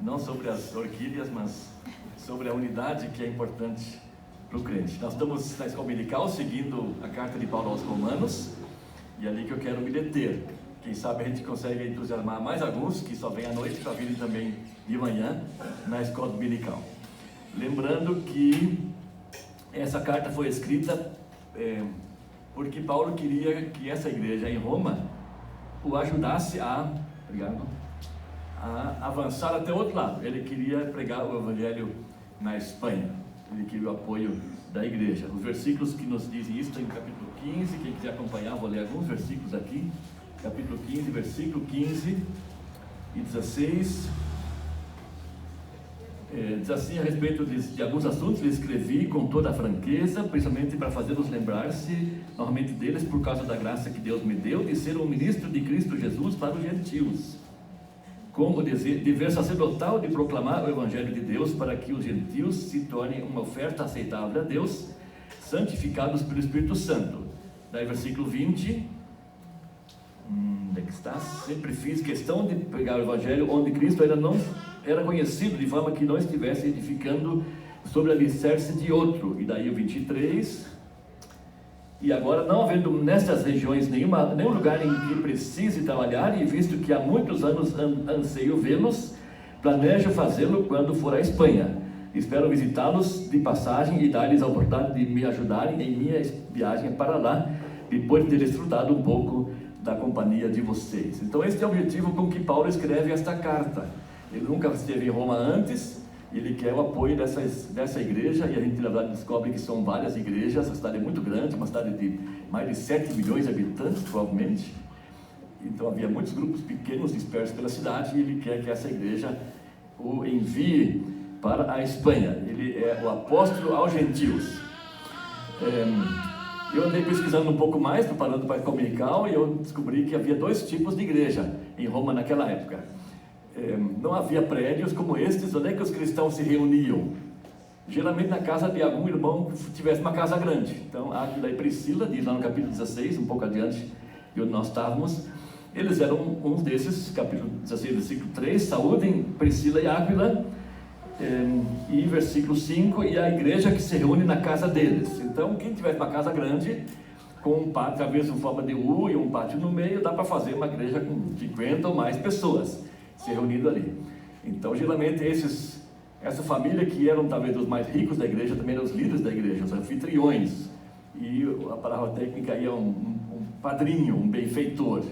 não sobre as orquídeas, mas sobre a unidade que é importante para o crente. Nós estamos na escola dominical seguindo a carta de Paulo aos Romanos, e é ali que eu quero me deter. Quem sabe a gente consegue entusiasmar mais alguns que só vêm à noite para virem também de manhã na escola dominical. Lembrando que essa carta foi escrita porque Paulo queria que essa igreja em Roma o ajudasse a avançar até o outro lado. Ele queria pregar o evangelho na Espanha. Ele queria o apoio da igreja. Os versículos que nos dizem isso estão em capítulo 15. Quem quiser acompanhar, vou ler alguns versículos aqui. Capítulo 15, versículo 15 e 16. Diz assim a respeito de alguns assuntos: lhe escrevi com toda a franqueza, principalmente para fazê-los lembrar-se novamente deles, por causa da graça que Deus me deu de ser um ministro de Cristo Jesus para os gentios, como dever sacerdotal de proclamar o evangelho de Deus, para que os gentios se tornem uma oferta aceitável a Deus, santificados pelo Espírito Santo. Daí versículo 20, onde é que está? Sempre fiz questão de pregar o evangelho onde Cristo ainda não era conhecido, de forma que não estivesse edificando sobre a alicerce de outro. E daí o 23, e agora, não havendo nestas regiões nenhum lugar em que precise trabalhar, e visto que há muitos anos anseio vê-los, planejo fazê-lo quando for à Espanha. Espero visitá-los de passagem e dar-lhes a oportunidade de me ajudarem em minha viagem para lá, depois de ter desfrutado um pouco da companhia de vocês. Então este é o objetivo com que Paulo escreve esta carta. Ele nunca esteve em Roma antes, ele quer o apoio dessa igreja, e a gente na verdade descobre que são várias igrejas. A cidade é muito grande, uma cidade de mais de 7 milhões de habitantes, provavelmente. Então havia muitos grupos pequenos dispersos pela cidade, e ele quer que essa igreja o envie para a Espanha. Ele é o apóstolo aos gentios. Eu andei pesquisando um pouco mais, preparando para a Dominical, e eu descobri que havia dois tipos de igreja em Roma naquela época. Não havia prédios como estes. Onde é que os cristãos se reuniam? Geralmente na casa de algum irmão que tivesse uma casa grande. Então Áquila e Priscila, diz lá no capítulo 16, um pouco adiante de onde nós estávamos, eles eram uns desses. Capítulo 16, versículo 3, saúdem Priscila e Áquila, e versículo 5, e a igreja que se reúne na casa deles. Então quem tivesse uma casa grande, com um pátio, talvez em forma de U e um pátio no meio, dá para fazer uma igreja com 50 ou mais pessoas se reunindo ali. Então geralmente essa família, que eram talvez os mais ricos da igreja, também eram os líderes da igreja, os anfitriões, e a palavra técnica aí é um padrinho, um benfeitor.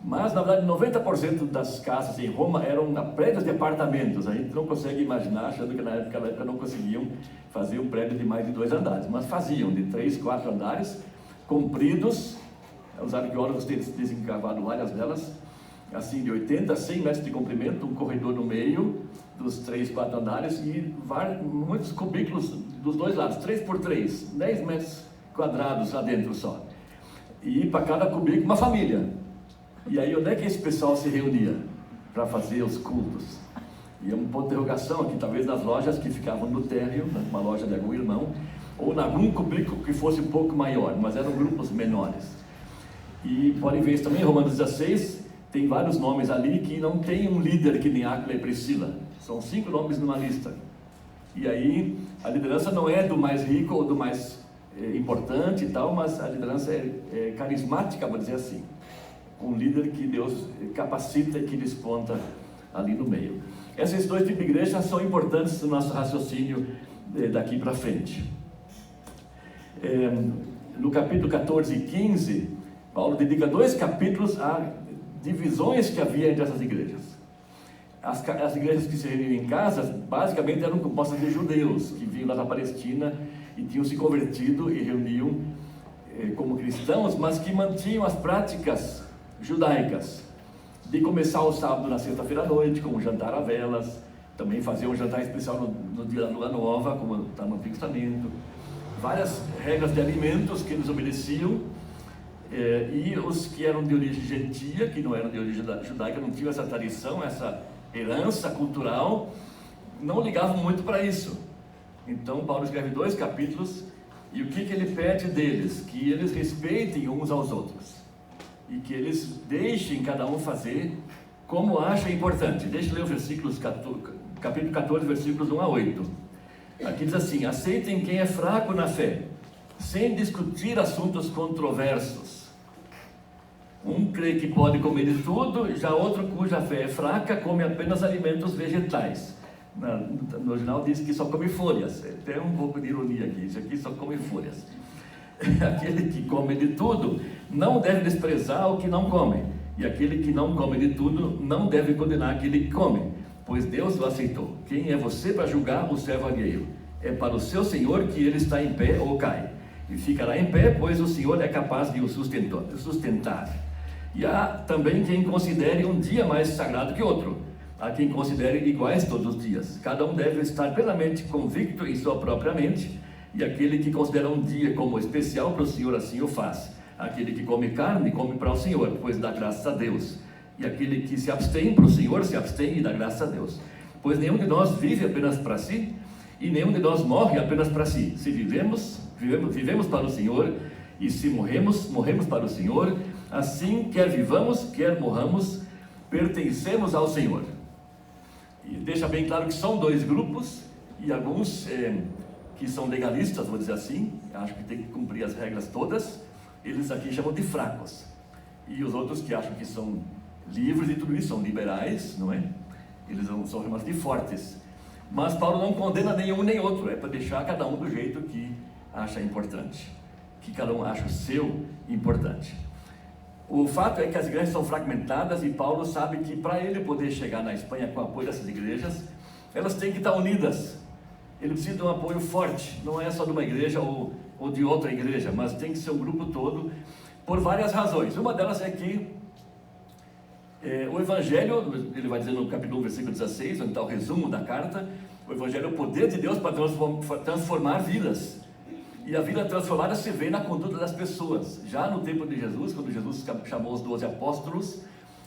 Mas na verdade 90% das casas em Roma eram prédios de apartamentos. A gente não consegue imaginar, achando que naquela época não conseguiam fazer um prédio de mais de 2 andares, mas faziam de 3, 4 andares, compridos. Os arqueólogos têm desencavado várias delas, assim de 80 a 100 metros de comprimento, um corredor no meio dos 3, 4 andares, e muitos cubículos dos dois lados, 3 por 3, 10 metros quadrados lá dentro só, e para cada cubículo uma família. E aí onde é que esse pessoal se reunia para fazer os cultos? E é um ponto de interrogação aqui, talvez nas lojas que ficavam no térreo, uma loja de algum irmão, ou em algum cubículo que fosse um pouco maior, mas eram grupos menores. E podem ver isso também em Romanos 16, tem vários nomes ali que não tem um líder que nem Áquila e Priscila. São 5 nomes numa lista. E aí a liderança não é do mais rico ou do mais importante e tal, mas a liderança é carismática, vou dizer assim. Um líder que Deus capacita e que desponta ali no meio. Esses dois tipos de igreja são importantes no nosso raciocínio daqui para frente. No capítulo 14 e 15, Paulo dedica 2 capítulos a divisões que havia entre essas igrejas. As igrejas que se reuniam em casas, basicamente eram compostas de judeus, que vinham lá da Palestina e tinham se convertido e reuniam como cristãos, mas que mantinham as práticas judaicas, de começar o sábado na sexta-feira à noite, com um jantar a velas, também faziam um jantar especial no dia da lua nova, como está no Antigo Testamento, várias regras de alimentos que eles obedeciam. E os que eram de origem gentia, que não eram de origem judaica, não tinham essa tradição, essa herança cultural, não ligavam muito para isso. Então Paulo escreve 2 capítulos, e o que ele pede deles? Que eles respeitem uns aos outros, e que eles deixem cada um fazer como acha importante. Deixa eu ler o capítulo 14, versículos 1 a 8. Aqui diz assim: aceitem quem é fraco na fé, sem discutir assuntos controversos. Um crê que pode comer de tudo, já outro cuja fé é fraca come apenas alimentos vegetais. No original diz que só come folhas. Tem um pouco de ironia aqui, isso aqui só come folhas. Aquele que come de tudo não deve desprezar o que não come, e aquele que não come de tudo não deve condenar aquele que come, pois Deus o aceitou. Quem é você para julgar o servo alheio? É para o seu Senhor que ele está em pé ou cai, e ficará em pé, pois o Senhor é capaz de o sustentar. E há também quem considere um dia mais sagrado que outro. Há quem considere iguais todos os dias. Cada um deve estar plenamente convicto em sua própria mente, e aquele que considera um dia como especial para o Senhor, assim o faz. Aquele que come carne, come para o Senhor, pois dá graças a Deus. E aquele que se abstém para o Senhor, se abstém e dá graças a Deus. Pois nenhum de nós vive apenas para si, e nenhum de nós morre apenas para si. Se vivemos para o Senhor, e se morremos para o Senhor. Assim, quer vivamos, quer morramos, pertencemos ao Senhor. E deixa bem claro que são dois grupos, e alguns que são legalistas, vou dizer assim, acham que tem que cumprir as regras todas, eles aqui chamam de fracos. E os outros que acham que são livres e tudo isso, são liberais, não é? Eles são chamados de fortes. Mas Paulo não condena nenhum nem outro, é para deixar cada um do jeito que acha importante, que cada um acha o seu importante. O fato é que as igrejas são fragmentadas, e Paulo sabe que para ele poder chegar na Espanha com o apoio dessas igrejas, elas têm que estar unidas. Ele precisa de um apoio forte, não é só de uma igreja ou de outra igreja, mas tem que ser um grupo todo, por várias razões. Uma delas é que o Evangelho, ele vai dizer no capítulo 1, versículo 16, onde está o resumo da carta, o Evangelho é o poder de Deus para transformar vidas. E a vida transformada se vê na conduta das pessoas. Já no tempo de Jesus, quando Jesus chamou os 12 apóstolos,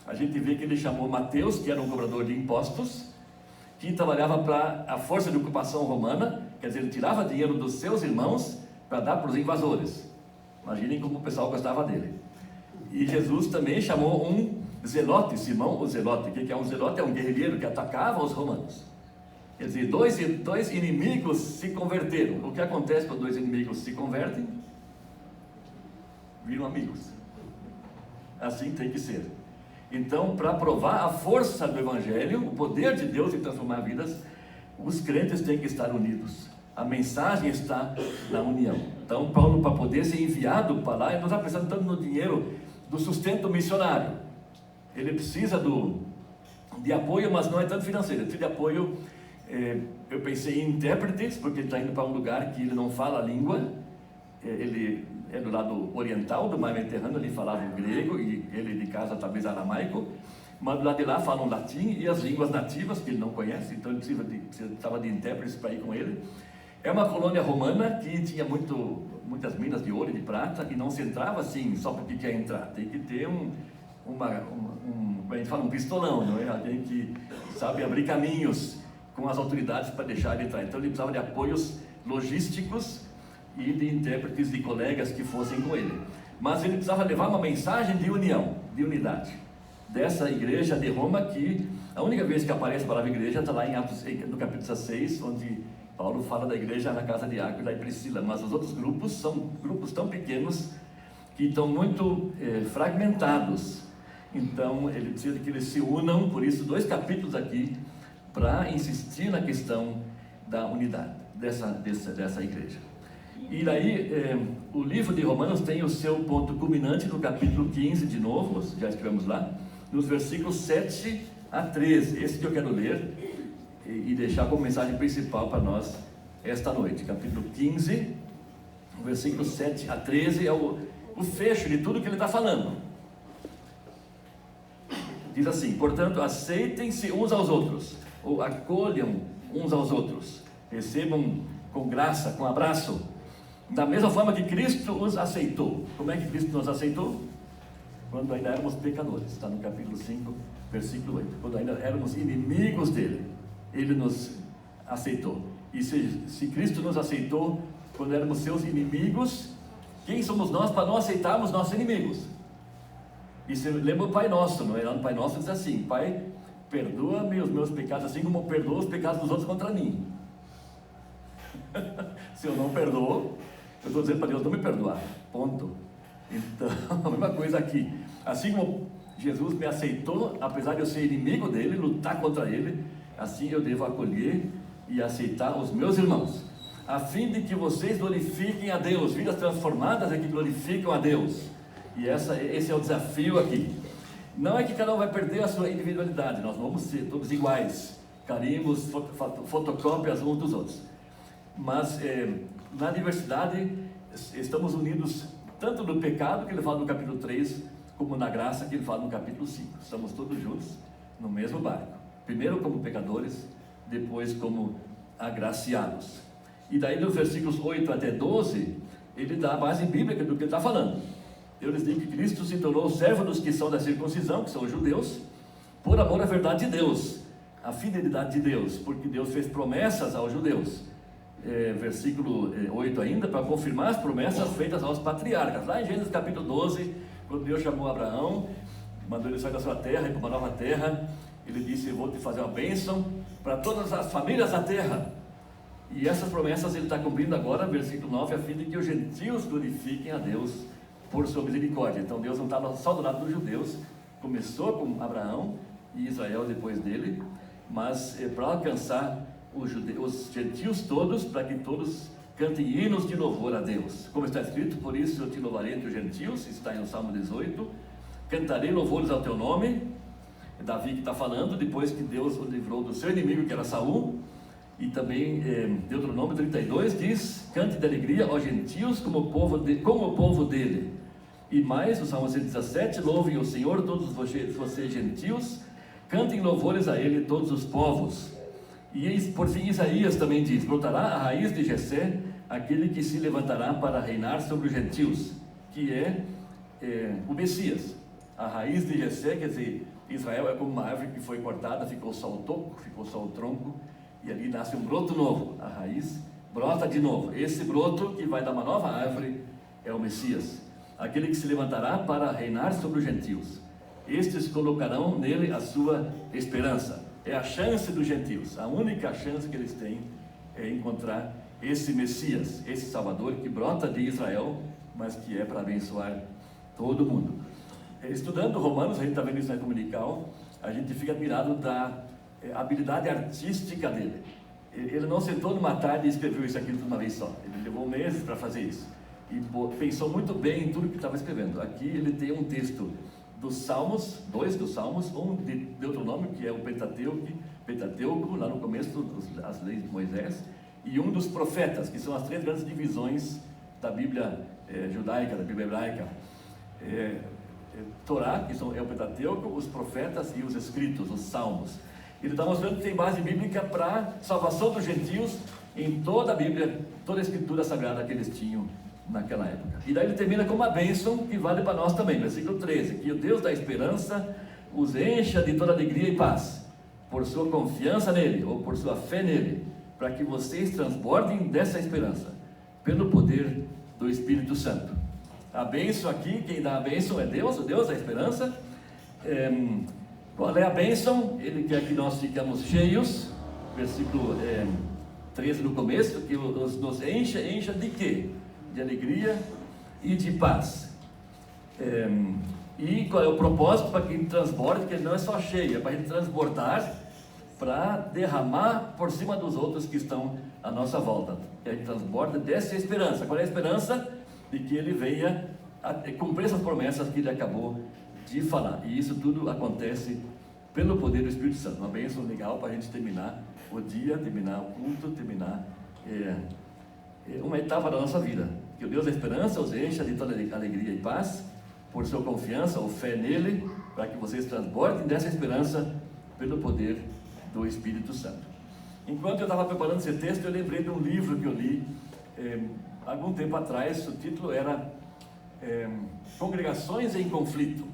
a gente vê que ele chamou Mateus, que era um cobrador de impostos, que trabalhava para a força de ocupação romana, quer dizer, ele tirava dinheiro dos seus irmãos para dar para os invasores. Imaginem como o pessoal gostava dele. E Jesus também chamou um zelote, Simão o zelote. O que é um zelote? É um guerrilheiro que atacava os romanos. Quer dizer, dois inimigos se converteram. O que acontece quando dois inimigos se convertem? Viram amigos. Assim tem que ser. Então, para provar a força do Evangelho, o poder de Deus em transformar vidas, os crentes têm que estar unidos. A mensagem está na união. Então, Paulo, para poder ser enviado para lá, ele não está pensando tanto no dinheiro do sustento missionário. Ele precisa de apoio, mas não é tanto financeiro. Ele precisa de apoio. Eu pensei em intérpretes, porque ele está indo para um lugar que ele não fala a língua. Ele é do lado oriental do mar Mediterrâneo, ele falava grego, e ele de casa talvez aramaico, mas do lado de lá falam latim e as línguas nativas que ele não conhece, então ele precisava de intérpretes para ir com ele. É uma colônia romana que tinha muitas minas de ouro e de prata, e não se entrava assim só porque quer entrar, tem que ter como a gente fala, um pistolão, não é? Alguém que sabe abrir caminhos com as autoridades para deixar ele entrar. Então ele precisava de apoios logísticos e de intérpretes, de colegas que fossem com ele. Mas ele precisava levar uma mensagem de união, de unidade, dessa igreja de Roma, que a única vez que aparece a palavra igreja está lá em Atos, no capítulo 16, onde Paulo fala da igreja na casa de Áquila e Priscila. Mas os outros grupos são grupos tão pequenos que estão muito fragmentados. Então ele precisa que eles se unam, por isso 2 capítulos aqui, para insistir na questão da unidade dessa igreja. E daí, o livro de Romanos tem o seu ponto culminante no capítulo 15, de novo, já estivemos lá, nos versículos 7 a 13, esse que eu quero ler e deixar como mensagem principal para nós esta noite. Capítulo 15, versículos 7 a 13, é o fecho de tudo que ele está falando. Diz assim: portanto, aceitem-se uns aos outros, ou acolham uns aos outros, recebam com graça, com abraço, da mesma forma que Cristo os aceitou. Como é que Cristo nos aceitou? Quando ainda éramos pecadores, está no capítulo 5, versículo 8. Quando ainda éramos inimigos dele, ele nos aceitou. E se Cristo nos aceitou quando éramos seus inimigos, quem somos nós para não aceitarmos nossos inimigos? E você lembra o Pai Nosso, não é? Lá no Pai Nosso diz assim: Pai, perdoa-me os meus pecados, assim como eu perdoo os pecados dos outros contra mim. Se eu não perdoo, eu estou dizendo para Deus não me perdoar, ponto. Então, a mesma coisa aqui. Assim como Jesus me aceitou, apesar de eu ser inimigo dele, lutar contra ele, assim eu devo acolher e aceitar os meus irmãos, a fim de que vocês glorifiquem a Deus. Vidas transformadas é que glorificam a Deus. E esse é o desafio aqui. Não é que cada um vai perder a sua individualidade, nós vamos ser todos iguais, carimbos, fotocópias uns dos outros. Mas na diversidade estamos unidos tanto no pecado, que ele fala no capítulo 3, como na graça, que ele fala no capítulo 5. Estamos todos juntos no mesmo barco. Primeiro como pecadores, depois como agraciados. E daí nos versículos 8 até 12, ele dá a base bíblica do que ele está falando. Eu lhes digo que Cristo se tornou servo dos que são da circuncisão, que são os judeus, por amor à verdade de Deus, a fidelidade de Deus, porque Deus fez promessas aos judeus. Versículo 8 ainda, para confirmar as promessas feitas aos patriarcas. Lá em Gênesis capítulo 12, quando Deus chamou Abraão, mandou ele sair da sua terra e para uma nova terra, ele disse: eu vou te fazer uma bênção para todas as famílias da terra. E essas promessas ele está cumprindo agora, versículo 9, a fim de que os gentios glorifiquem a Deus por sua misericórdia. Então Deus não estava só do lado dos judeus, começou com Abraão e Israel depois dele, mas para alcançar os gentios todos, para que todos cantem hinos de louvor a Deus. Como está escrito: por isso eu te louvarei entre os gentios, está no Salmo 18, cantarei louvores ao teu nome. Davi que está falando, depois que Deus o livrou do seu inimigo, que era Saul. E também Deuteronômio 32 diz: cante de alegria aos gentios como o povo dele. E mais, o Salmo 117, louvem o Senhor todos vocês gentios, cantem louvores a ele todos os povos. E por fim Isaías também diz: brotará a raiz de Jessé, aquele que se levantará para reinar sobre os gentios, que é o Messias. A raiz de Jessé, quer dizer, Israel é como uma árvore que foi cortada, ficou só o toco, ficou só o tronco, e ali nasce um broto novo, a raiz brota de novo. Esse broto que vai dar uma nova árvore é o Messias, aquele que se levantará para reinar sobre os gentios. Estes colocarão nele a sua esperança. É a chance dos gentios, a única chance que eles têm é encontrar esse Messias, esse Salvador que brota de Israel, mas que é para abençoar todo mundo. Estudando Romanos, a gente está vendo isso na Ecumenical, a gente fica admirado da habilidade artística dele. Ele não sentou numa tarde e escreveu isso aqui de uma vez só, ele levou meses para fazer isso, e pensou muito bem em tudo que estava escrevendo. Aqui ele tem um texto dos Salmos, 2 dos Salmos, um de Deuteronômio, que é o Pentateuco, lá no começo das leis de Moisés, e um dos profetas, que são as 3 grandes divisões da Bíblia judaica, da Bíblia hebraica. Torá, que é o Pentateuco, os profetas e os escritos, os Salmos. Ele está mostrando que tem base bíblica para salvação dos gentios em toda a Bíblia, toda a escritura sagrada que eles tinham naquela época. E daí ele termina com uma bênção que vale para nós também, versículo 13: que o Deus da esperança os encha de toda alegria e paz, por sua confiança nele, ou por sua fé nele, para que vocês transbordem dessa esperança, pelo poder do Espírito Santo. A bênção aqui, quem dá a bênção é Deus, o Deus da esperança. Qual é a bênção? Ele quer que nós ficamos cheios, versículo 13 no começo, que nos encha de quê? De alegria e de paz. E qual é o propósito? Para que ele transborde, que ele não é só cheio, é para ele transbordar, para derramar por cima dos outros que estão à nossa volta. Que a gente transborda dessa esperança. Qual é a esperança? De que ele venha a cumprir essas promessas que ele acabou de falar. E isso tudo acontece pelo poder do Espírito Santo. Uma bênção legal para a gente terminar o dia, terminar o culto, terminar uma etapa da nossa vida. Que o Deus da esperança os encha de toda alegria e paz, por sua confiança ou fé nele, para que vocês transbordem dessa esperança pelo poder do Espírito Santo. Enquanto eu estava preparando esse texto, eu lembrei de um livro que eu li algum tempo atrás. O título era Congregações em Conflito.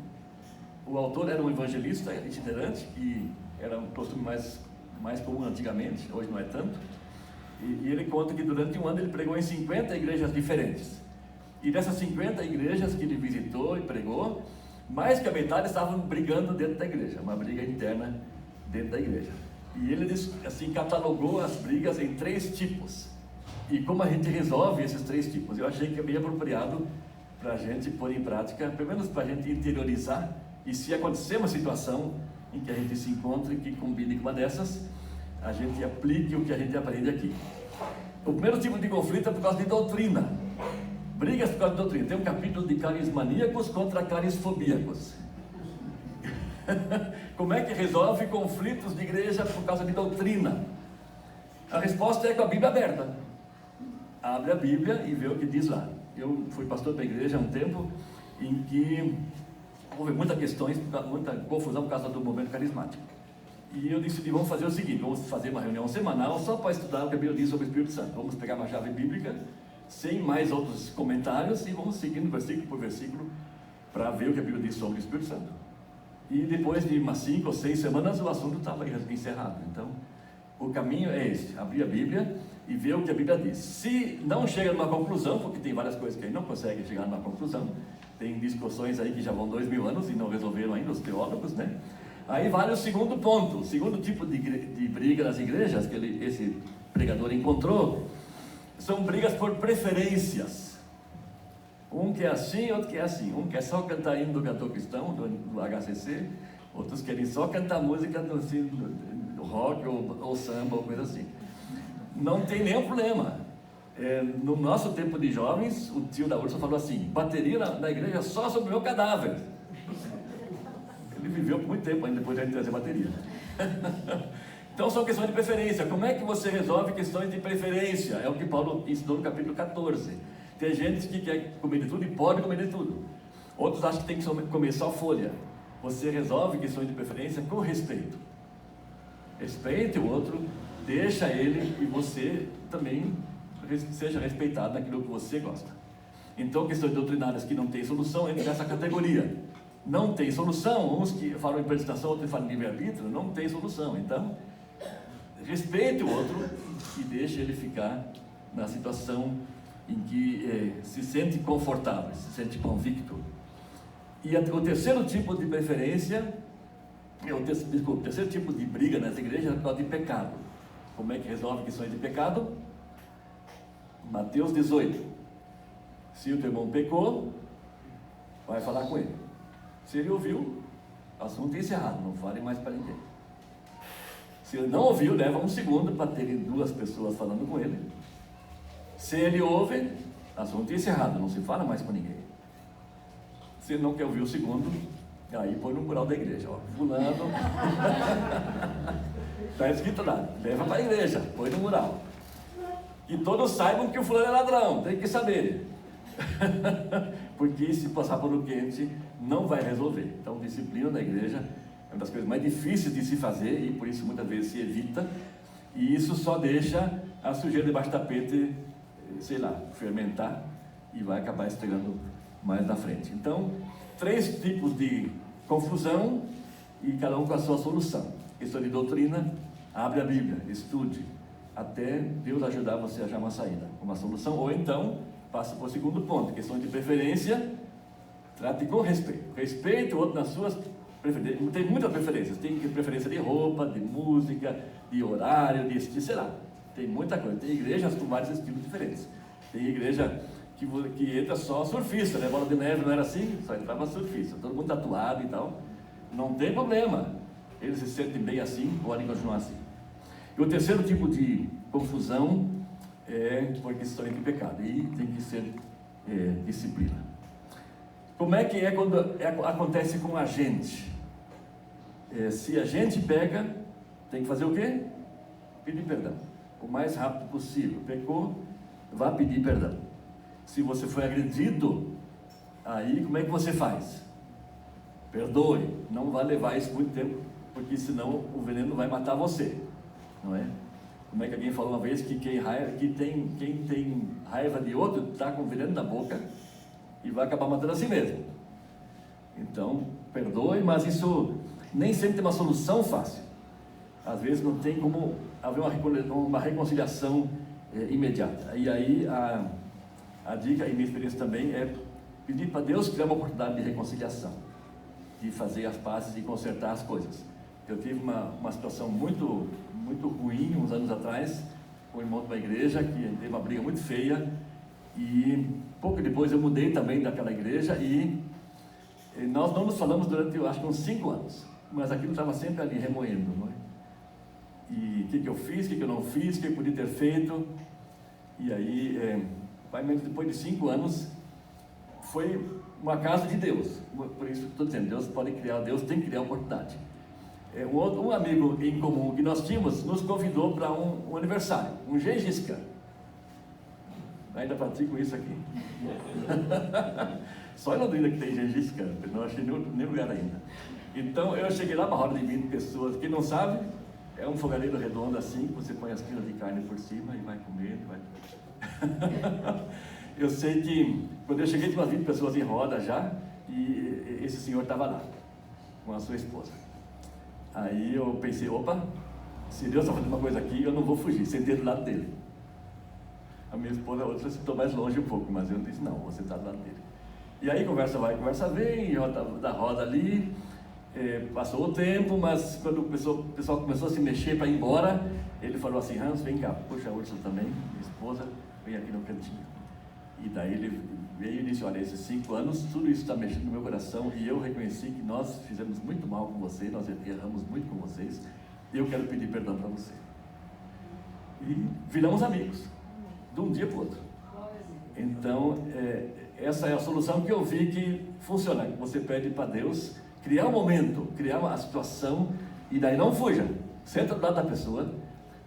O autor era um evangelista itinerante, que era um costume mais comum antigamente, hoje não é tanto, e ele conta que durante um ano ele pregou em 50 igrejas diferentes, e dessas 50 igrejas que ele visitou e pregou, Mais que a metade estavam brigando dentro da igreja, uma briga interna dentro da igreja. E ele assim catalogou as brigas em 3 tipos. E como a gente resolve esses 3 tipos? Eu achei que é bem apropriado para a gente pôr em prática, pelo menos para a gente interiorizar, e se acontecer uma situação em que a gente se encontre, que combine com uma dessas, a gente aplique o que a gente aprende aqui. O primeiro tipo de conflito é por causa de doutrina. Brigas por causa de doutrina. Tem um capítulo de carismaníacos contra carisfobíacos. Como é que resolve conflitos de igreja por causa de doutrina? A resposta é com a Bíblia aberta. Abre a Bíblia e vê o que diz lá. Eu fui pastor da igreja há um tempo em que houve muitas questões, muita confusão por causa do movimento carismático. E eu decidi, vamos fazer o seguinte, vamos fazer uma reunião semanal só para estudar o que a Bíblia diz sobre o Espírito Santo. Vamos pegar uma chave bíblica, sem mais outros comentários, e vamos seguindo versículo por versículo para ver o que a Bíblia diz sobre o Espírito Santo. E depois de umas 5 ou 6 semanas o assunto estava encerrado. Então, o caminho é esse, abrir a Bíblia e ver o que a Bíblia diz. Se não chega numa conclusão, porque tem várias coisas que a gente não consegue chegar numa conclusão, tem discussões aí que já vão 2000 anos e não resolveram ainda os teólogos, né? Aí vale o segundo ponto, o segundo tipo de briga nas igrejas que esse pregador encontrou, são brigas por preferências. Um que é assim, outro que é assim. Um quer só cantar hino do cantor cristão, do HCC, outros querem só cantar música do rock ou samba ou coisa assim. Não tem nenhum problema. No nosso tempo de jovens, o tio da Ursa falou assim, bateria na igreja só sobre o meu cadáver. Ele viveu por muito tempo ainda depois de a gente trazer bateria. Então são questões de preferência. Como é que você resolve questões de preferência? É o que Paulo ensinou no capítulo 14. Tem gente que quer comer de tudo e pode comer de tudo. Outros acham que tem que comer só folha. Você resolve questões de preferência com respeito. Respeite o outro, deixa ele e você também seja respeitado naquilo que você gosta. Então questões doutrinárias que não tem solução entram nessa categoria. Não tem solução, uns que falam em predestinação, outros falam em livre-arbítrio, não tem solução. Então, respeite o outro e deixe ele ficar na situação em que se sente confortável, se sente convicto. E o terceiro tipo de preferência, o terceiro tipo de briga nas igrejas é por causa de pecado. Como é que resolve questões de pecado? Mateus 18. Se o teu irmão pecou, vai falar com ele. Se ele ouviu, assunto encerrado, não fale mais para ninguém. Se ele não ouviu, leva um segundo para terem 2 pessoas falando com ele. Se ele ouve, assunto encerrado, não se fala mais com ninguém. Se ele não quer ouvir o segundo, aí põe no mural da igreja, ó, fulano. Está escrito lá, leva para a igreja, põe no mural. E todos saibam que o fulano é ladrão, tem que saber. Porque se passar por um quente, não vai resolver. Então, disciplina da igreja é uma das coisas mais difíceis de se fazer e por isso muitas vezes se evita. E isso só deixa a sujeira debaixo do tapete, sei lá, fermentar e vai acabar estragando mais na frente. Então, 3 tipos de confusão e cada um com a sua solução. Questão de doutrina, abre a Bíblia, estude, até Deus ajudar você a achar uma saída, uma solução, ou então passa para o segundo ponto, questão de preferência, trate com respeito. Respeite o outro nas suas preferências. Tem muitas preferências, tem preferência de roupa, de música, de horário, de estilo, sei lá. Tem muita coisa. Tem igrejas com vários estilos diferentes. Tem igreja que entra só surfista, né? Bola de Neve não era assim, só entrava surfista. Todo mundo tatuado e tal. Não tem problema. Eles se sentem bem assim, podem continuar assim. E o terceiro tipo de confusão é por questão de pecado. E tem que ser disciplina. Como é que é quando acontece com a gente? Se a gente pega, tem que fazer o quê? Pedir perdão. O mais rápido possível. Pecou, vá pedir perdão. Se você foi agredido, aí como é que você faz? Perdoe. Não vai levar isso muito tempo, porque senão o veneno vai matar você. Não é? Como é que alguém falou uma vez que quem tem raiva de outro está com veneno na boca e vai acabar matando a si mesmo. Então, perdoe, mas isso nem sempre tem uma solução fácil. Às vezes não tem como haver uma reconciliação imediata. E aí a dica, e minha experiência também, é pedir para Deus criar uma oportunidade de reconciliação. de fazer as pazes e consertar as coisas. Eu tive uma situação muito ruim uns anos atrás, com o irmão de uma igreja, que teve uma briga muito feia, e pouco depois eu mudei também daquela igreja, e nós não nos falamos durante, eu acho que uns 5 anos, mas aquilo estava sempre ali remoendo, não é? E o que eu fiz, o que eu não fiz, o que eu podia ter feito, e aí, depois de 5 anos, foi uma casa de Deus. Por isso que estou dizendo, Deus tem que criar oportunidade. Um amigo em comum que nós tínhamos nos convidou para um aniversário, um Gengis Khan. Ainda pratico isso aqui. Só em Londrina que tem Gengis Khan, não achei nenhum lugar ainda. Então eu cheguei lá, uma roda de 20 pessoas. Quem não sabe, é um fogareiro redondo assim, que você põe as quilos de carne por cima e vai comendo. Eu sei que quando eu cheguei tinha umas 20 pessoas em roda já, e esse senhor estava lá, com a sua esposa. Aí eu pensei, opa, se Deus está fazendo uma coisa aqui, eu não vou fugir, sentei do lado dele. A minha esposa, a outra, sentou mais longe um pouco, mas eu disse, não, vou sentar do lado dele. E aí conversa vai, conversa vem, da roda ali, passou o tempo, mas quando o pessoal começou a se mexer para ir embora, ele falou assim, Hans, vem cá, puxa a Úrsula também, minha esposa, vem aqui no cantinho. E daí ele veio e disse, olha, esses 5 anos, tudo isso está mexendo no meu coração, e eu reconheci que nós fizemos muito mal com você, nós erramos muito com vocês, e eu quero pedir perdão para você. E viramos amigos, de um dia para o outro. Então, essa é a solução que eu vi que funciona, que você pede para Deus criar um momento, criar uma situação, e daí não fuja, senta do lado da pessoa,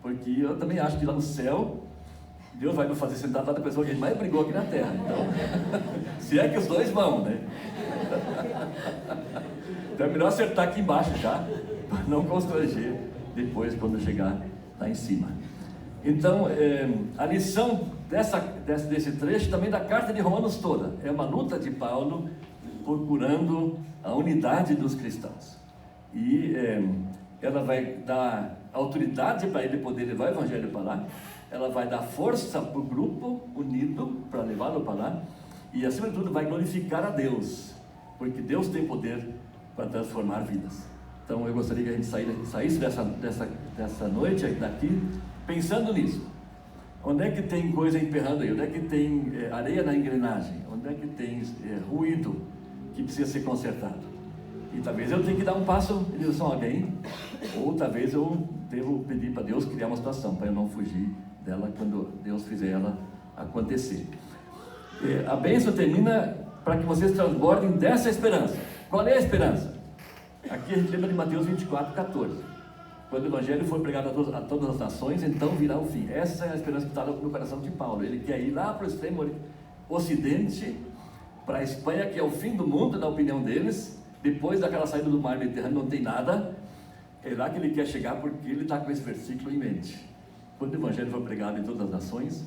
porque eu também acho que lá no céu, Deus vai nos fazer sentar do lado da pessoa que a gente mais brigou aqui na terra. Então, se é que os dois vão, né? Então é melhor acertar aqui embaixo já, para não constranger depois quando chegar lá em cima. Então, a lição desse trecho também da carta de Romanos toda, é uma luta de Paulo procurando a unidade dos cristãos. E ela vai dar autoridade para ele poder levar o evangelho para lá, ela vai dar força para o grupo unido para levá-lo para lá, e acima de tudo vai glorificar a Deus, porque Deus tem poder para transformar vidas. Então eu gostaria que a gente saísse dessa noite daqui pensando nisso. Onde é que tem coisa emperrando aí? Onde é que tem areia na engrenagem? Onde é que tem ruído que precisa ser consertado? E talvez eu tenha que dar um passo em direção a alguém, ou talvez eu devo pedir para Deus criar uma situação para eu não fugir dela quando Deus fizer ela acontecer. A bênção termina para que vocês transbordem dessa esperança. Qual é a esperança? Aqui a gente lembra de Mateus 24:14. Quando o evangelho for pregado a todas as nações, então virá o fim. Essa é a esperança que está no coração de Paulo. Ele quer ir lá para o extremo ocidente, para a Espanha, que é o fim do mundo, na opinião deles. Depois daquela saída do mar Mediterrâneo não tem nada. É lá que ele quer chegar, porque ele está com esse versículo em mente. Quando o evangelho for pregado em todas as nações,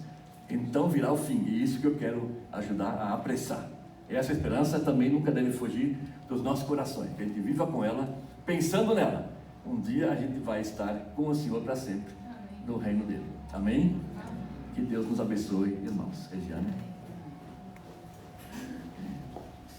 então virá o fim. E isso que eu quero ajudar a apressar. Essa esperança também nunca deve fugir dos nossos corações, que a gente viva com ela, pensando nela. Um dia a gente vai estar com o Senhor para sempre, no reino dele. Amém? Que Deus nos abençoe, irmãos. Regiane.